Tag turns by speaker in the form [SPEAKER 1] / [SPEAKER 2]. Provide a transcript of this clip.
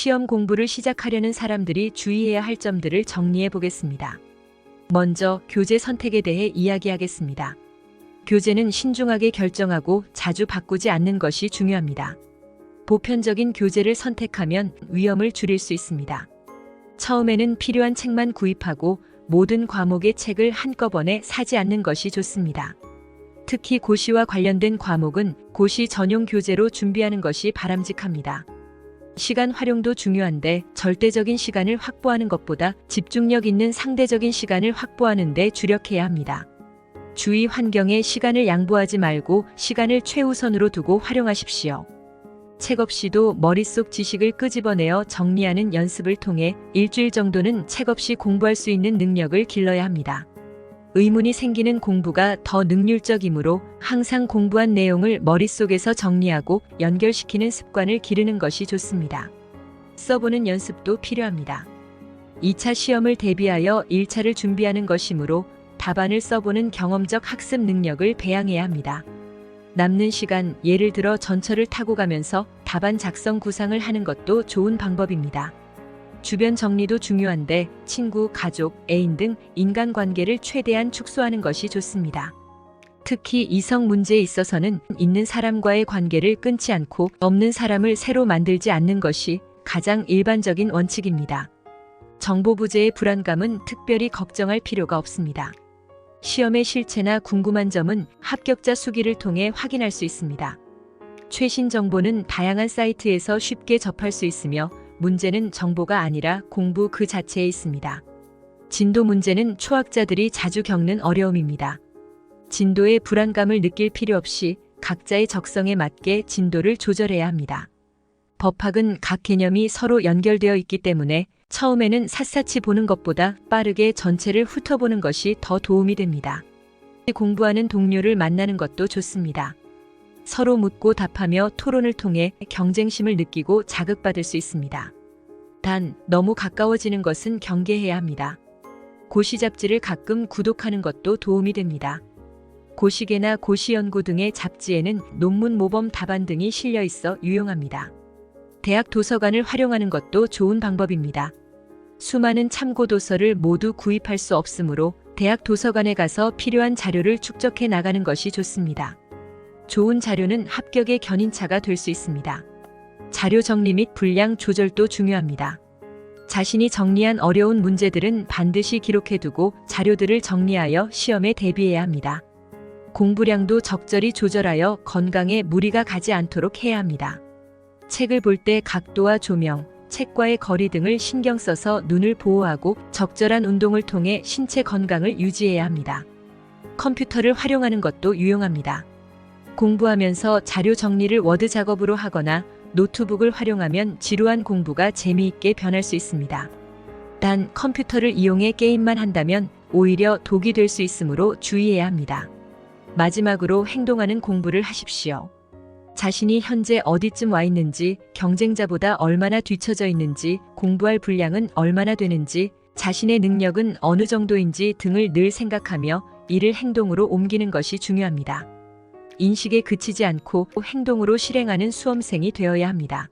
[SPEAKER 1] 시험 공부를 시작하려는 사람들이 주의해야 할 점들을 정리해 보겠습니다. 먼저 교재 선택에 대해 이야기하겠습니다. 교재는 신중하게 결정하고 자주 바꾸지 않는 것이 중요합니다. 보편적인 교재를 선택하면 위험을 줄일 수 있습니다. 처음에는 필요한 책만 구입하고 모든 과목의 책을 한꺼번에 사지 않는 것이 좋습니다. 특히 고시와 관련된 과목은 고시 전용 교재로 준비하는 것이 바람직합니다. 시간 활용도 중요한데 절대적인 시간을 확보하는 것보다 집중력 있는 상대적인 시간을 확보하는 데 주력해야 합니다. 주위 환경에 시간을 양보하지 말고 시간을 최우선으로 두고 활용하십시오. 책 없이도 머릿속 지식을 끄집어내어 정리하는 연습을 통해 일주일 정도는 책 없이 공부할 수 있는 능력을 길러야 합니다. 의문이 생기는 공부가 더 능률적이므로 항상 공부한 내용을 머릿속에서 정리하고 연결시키는 습관을 기르는 것이 좋습니다. 써보는 연습도 필요합니다. 2차 시험을 대비하여 1차를 준비하는 것이므로 답안을 써보는 경험적 학습 능력을 배양해야 합니다. 남는 시간, 예를 들어 전철을 타고 가면서 답안 작성 구상을 하는 것도 좋은 방법입니다. 주변 정리도 중요한데 친구, 가족, 애인 등 인간관계를 최대한 축소하는 것이 좋습니다. 특히 이성 문제에 있어서는 있는 사람과의 관계를 끊지 않고 없는 사람을 새로 만들지 않는 것이 가장 일반적인 원칙입니다. 정보 부재의 불안감은 특별히 걱정할 필요가 없습니다. 시험의 실체나 궁금한 점은 합격자 수기를 통해 확인할 수 있습니다. 최신 정보는 다양한 사이트에서 쉽게 접할 수 있으며 문제는 정보가 아니라 공부 그 자체에 있습니다. 진도 문제는 초학자들이 자주 겪는 어려움입니다. 진도의 불안감을 느낄 필요 없이 각자의 적성에 맞게 진도를 조절해야 합니다. 법학은 각 개념이 서로 연결되어 있기 때문에 처음에는 샅샅이 보는 것보다 빠르게 전체를 훑어보는 것이 더 도움이 됩니다. 공부하는 동료를 만나는 것도 좋습니다. 서로 묻고 답하며 토론을 통해 경쟁심을 느끼고 자극받을 수 있습니다. 단, 너무 가까워지는 것은 경계해야 합니다. 고시 잡지를 가끔 구독하는 것도 도움이 됩니다. 고시계나 고시연구 등의 잡지에는 논문 모범 답안 등이 실려 있어 유용합니다. 대학 도서관을 활용하는 것도 좋은 방법입니다. 수많은 참고 도서를 모두 구입할 수 없으므로 대학 도서관에 가서 필요한 자료를 축적해 나가는 것이 좋습니다. 좋은 자료는 합격의 견인차가 될 수 있습니다. 자료 정리 및 분량 조절도 중요합니다. 자신이 정리한 어려운 문제들은 반드시 기록해두고 자료들을 정리하여 시험에 대비해야 합니다. 공부량도 적절히 조절하여 건강에 무리가 가지 않도록 해야 합니다. 책을 볼 때 각도와 조명, 책과의 거리 등을 신경 써서 눈을 보호하고 적절한 운동을 통해 신체 건강을 유지해야 합니다. 컴퓨터를 활용하는 것도 유용합니다. 공부하면서 자료 정리를 워드 작업으로 하거나 노트북을 활용하면 지루한 공부가 재미있게 변할 수 있습니다. 단, 컴퓨터를 이용해 게임만 한다면 오히려 독이 될 수 있으므로 주의해야 합니다. 마지막으로 행동하는 공부를 하십시오. 자신이 현재 어디쯤 와 있는지, 경쟁자보다 얼마나 뒤처져 있는지, 공부할 분량은 얼마나 되는지, 자신의 능력은 어느 정도인지 등을 늘 생각하며 이를 행동으로 옮기는 것이 중요합니다. 인식에 그치지 않고 행동으로 실행하는 수험생이 되어야 합니다.